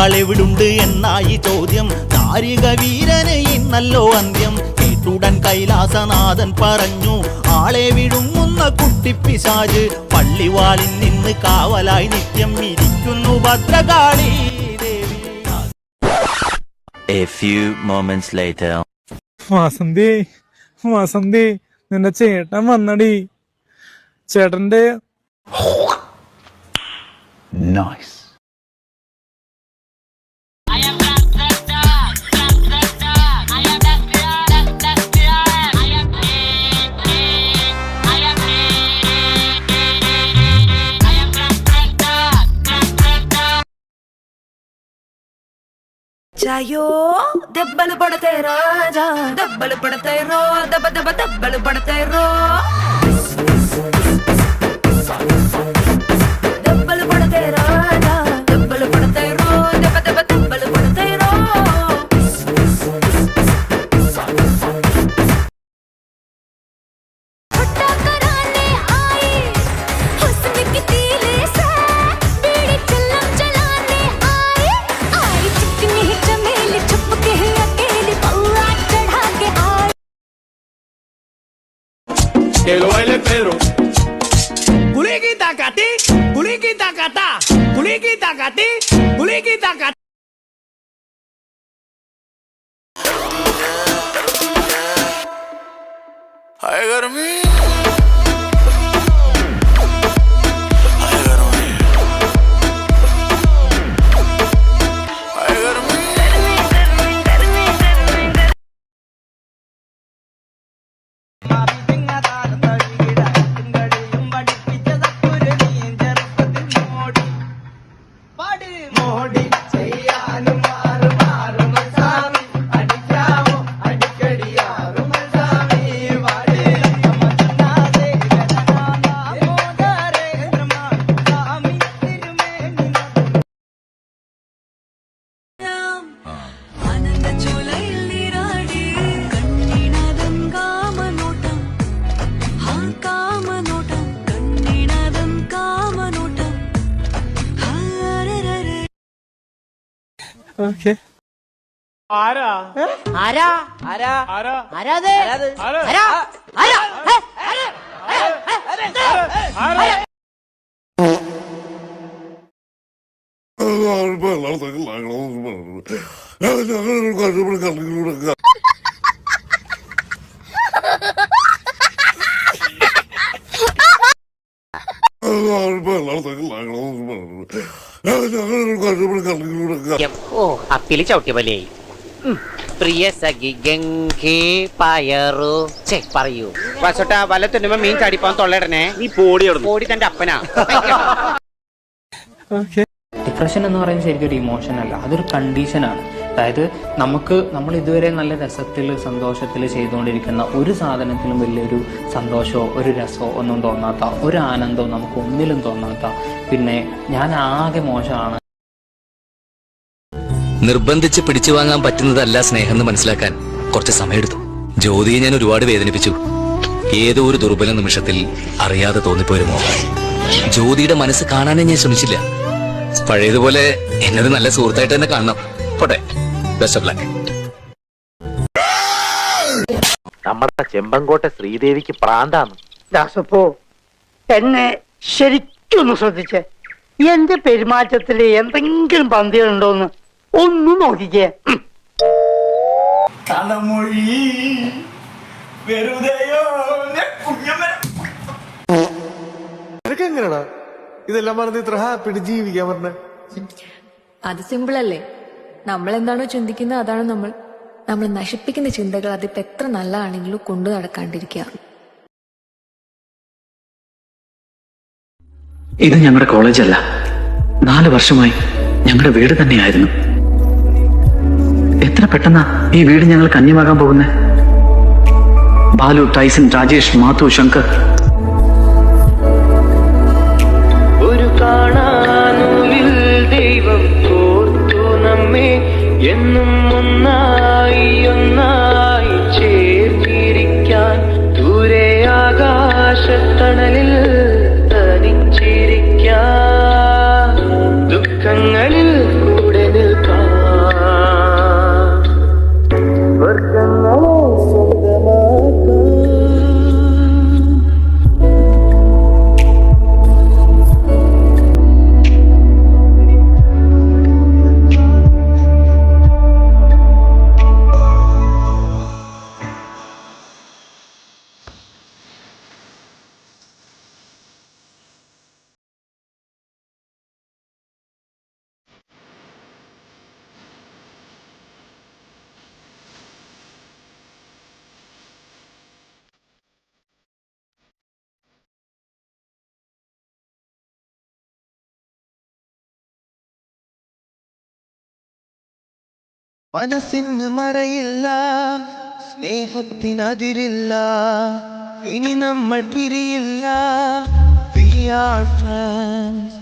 ആളെവിടുണ്ട് എന്നായി ചോദ്യം. താരിക വീരന് ഇന്നല്ലോ അന്ത്യം. കേട്ടുടൻ കൈലാസനാഥൻ പറഞ്ഞു, ആളെ വിഴുങ്ങുന്ന കുട്ടിപ്പിശാച് പള്ളിവാളിൽ നിന്ന് കാവലായി നിത്യം ഇരിക്കുന്നു ഭദ്രകാളി ദേവി. A few moments later. Vasanthi, Vasanthi, നിന്റെ ചേട്ടൻ വന്നടി. ചേട്ടന്റെ Nice. చాయో దెబ్బలు పడతాయి రాజా, దెబ్బలు పడతాయి రో, దెబ్బ దెబ్బ దెబ్బలు పడతాయి రో. దెబ్బలు పడతాయి రాజా, దెబ్బలు పడతాయి రో, దెబ్బ దెబ్బ దెబ్బలు పడతాయి రో. Que lo baile Pedro. Culiki tacati, culiki tacata, culiki tacati, culiki tacata. Ay, गर्मी ഓക്കെ. ആരാ ആരാ ആരാ ആരാ ആരാത് ആരാ ആരാ ആരാ ഓ അപ്പില് ചവിട്ടിയ പോലെയായി. പ്രിയ സഖി ഗംഗേ പയറു പറയൂ വസോട്ട വല തുന്നുമ്പോ മീൻ ചാടിപ്പോൻ തൊള്ളയിടണേ. നീ പോടി തന്റെ അപ്പനാ. ഡിപ്രഷൻ എന്ന് പറയുന്നത് ശരിക്കും ഒരു ഇമോഷൻ അല്ല, അതൊരു കണ്ടീഷനാണ്. അതായത് നമ്മൾ ഇതുവരെ നല്ല രസത്തിൽ സന്തോഷത്തിൽ ചെയ്തുകൊണ്ടിരിക്കുന്ന ഒരു സാധനത്തിലും വലിയൊരു സന്തോഷമോ ഒരു രസമോ ഒന്നും തോന്നാത്ത, ഒരു ആനന്ദവും നമുക്ക് ഒന്നിലും തോന്നാത്ത, പിന്നെ ഞാൻ ആകെ മോശമാണ്. നിർബന്ധിച്ച് പിടിച്ചു വാങ്ങാൻ പറ്റുന്നതല്ല സ്നേഹം എന്ന് മനസ്സിലാക്കാൻ കുറച്ച് സമയമെടുത്തു. ജ്യോതിയെ ഞാൻ ഒരുപാട് വേദനിപ്പിച്ചു. ഏതോ ഒരു ദുർബല നിമിഷത്തിൽ അറിയാതെ തോന്നിപ്പോയൊരു മോഹം. ജ്യോതിയുടെ മനസ്സ് കാണാനേ ഞാൻ ശ്രമിച്ചില്ല. പഴയതുപോലെ എന്നത് നല്ല സുഹൃത്തായിട്ട് തന്നെ കാണണം. പോട്ടെ, ബെസ്റ്റ് ഓഫ് ലക്ക്. നമ്മുടെ ചെമ്പങ്കോട്ടെ ശ്രീദേവിക്ക് പ്രാന്താന്ന്. ദാസപ്പോ എന്നെ ശരിക്കൊന്ന് ശ്രദ്ധിച്ചേ. എന്റെ പെരുമാറ്റത്തില് എന്തെങ്കിലും പന്തികളുണ്ടോന്ന് ഒന്ന് നോക്കിക്കേ. തലമൊഴി വെറുതെയോ എങ്ങനെയാ ഇതെല്ലാം പറഞ്ഞ് ഇത്ര ഹാപ്പിട്ട് ജീവിക്കാൻ പറഞ്ഞ? അത് സിമ്പിൾ അല്ലേ? നമ്മൾ എന്താണോ ചിന്തിക്കുന്നത് അതാണ് നമ്മൾ നശിപ്പിക്കുന്ന ചിന്തകൾ അതിപ്പോ എത്ര നല്ലതാണെങ്കിലും കൊണ്ടു നടക്കാണ്ടിരിക്കുക. ഇത് ഞങ്ങളുടെ കോളേജല്ല, 4 വർഷമായി ഞങ്ങളുടെ വീട് തന്നെയായിരുന്നു. എത്ര പെട്ടെന്നാ ഈ വീട് ഞങ്ങൾക്ക് അന്യമാകാൻ പോകുന്നേ. ബാലു, ടൈസൺ, രാജേഷ്, മാധു, ശങ്കർ. ഒരു കാണാനുവിൽ ദൈവം കോർത്തു നമ്മെ എന്നും ഒന്നായി ചേർത്തിരിക്കാൻ. ദൂരെ ആകാശത്തണലിൽ തനിച്ചിരിക്കാൻ. ദുഃഖങ്ങളിൽ കൂടെ നിൽക്കാൻ. മനസ്സിന് മറയില്ല, സ്നേഹത്തിനതിരില്ല, ഇനി നമ്മൾ പിരിയില്ല. We are friends.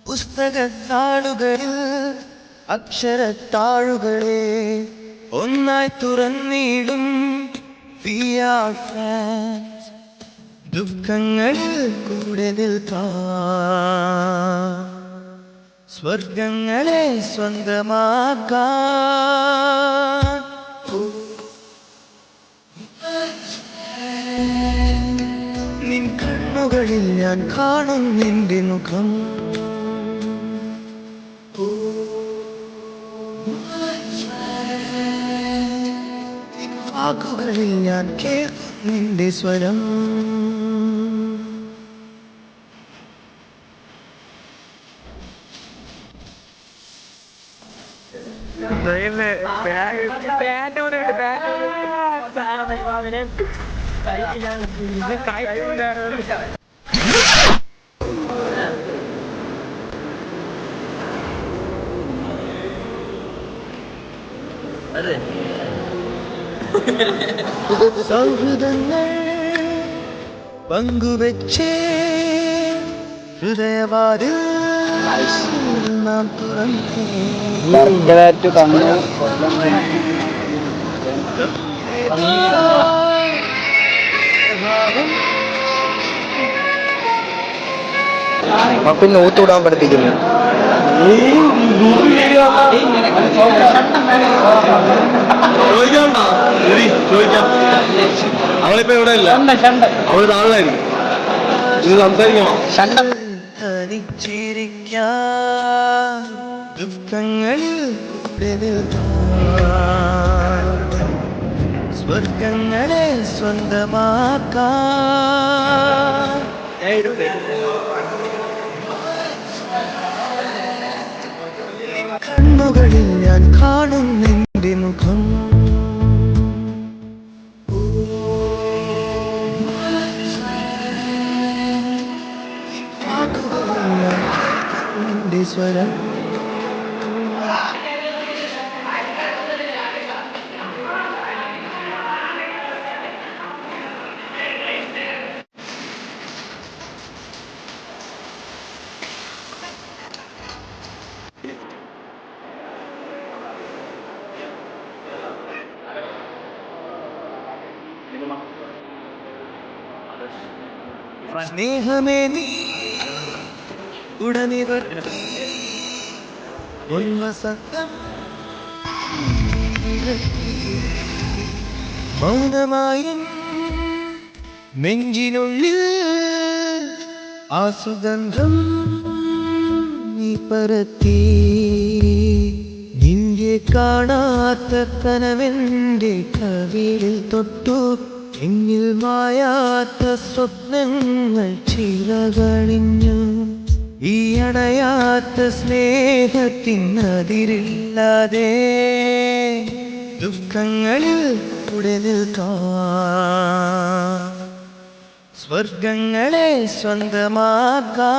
പുസ്തകത്താളുകളിൽ അക്ഷരത്താളുകളെ ഒന്നായി തുറന്നിടും. We are friends. ദുഃഖങ്ങളിൽ കൂടെ നിൽക്കാം, സ്വർഗങ്ങളെ സ്വന്തമാക്കാൻ. നിൻ കണ്ണുകളിൽ ഞാൻ കാണും നിന്റെ മുഖം. നിൻ വാക്കുകളിൽ ഞാൻ കേൾക്കും നിന്റെ സ്വരം. സൗഹൃദങ്ങൾ പങ്കുവെച്ചേ ഹൃദയവാതിൽ നാം തുറന്നേ. പിന്നെ ഊത്തൂടാൻ പഠിപ്പിക്കുന്നു. അവളിപ്പോ ഇവിടെ ഇല്ല, അവള് താഴായിരിക്കും. ഇത് സംസാരിക്കണം. ദുഃഖങ്ങളിൽ സ്വർഗങ്ങളെ സ്വന്തമാക്കാൻ. കണ്ണുകളിൽ ഞാൻ കാണും നിന്റെ മുഖം. വാക്കുകളിൽ ഞാൻ നിന്റെ സ്വരം. സ്നേഹമേ നീ ഉടനിവർ ഉന്മസത്തം മൗനമായും നെഞ്ചിനുള്ളിൽ ആ സുഗന്ധം നീ പരത്തി. നിന്റെ കാണാത്ത കനവെന്റെ കവിളിൽ തൊട്ടു. എന്നിൽ മായാത്ത സ്വപ്നങ്ങൾ ചിറകണിഞ്ഞു. ഈ അണയാത്ത സ്നേഹത്തിനതിരില്ലാതെ ദുഃഖങ്ങളിൽ കൂടെ നിൽക്കാം, സ്വർഗങ്ങളെ സ്വന്തമാക്കാൻ.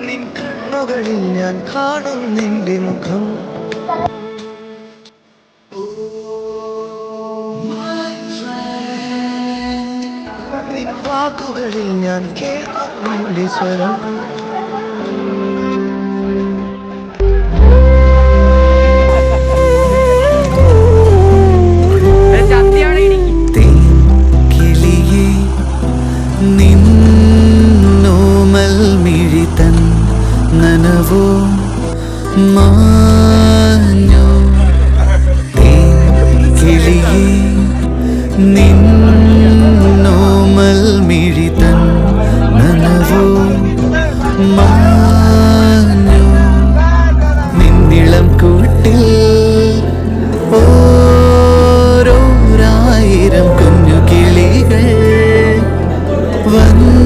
നിൻ കണ്ണുകളിൽ ഞാൻ കാണും നിന്റെ മുഖം. നിൻ വാക്കുകളിൽ ഞാൻ കേൾക്കും നിന്റെ സ്വരം. നനവോ മാഞ്ഞോ കിളിയേ നിന്നോമൽ മിഴിതൻ നനവോ മാഞ്ഞോ നിന്നിളം കൂട്ടിൽ ഓരോരായിരം കുഞ്ഞു കിളികൾ വന്നു.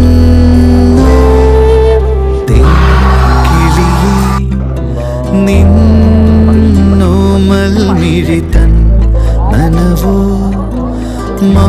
നിന്നോമൽ മിഴിതൻ നനവോ മാ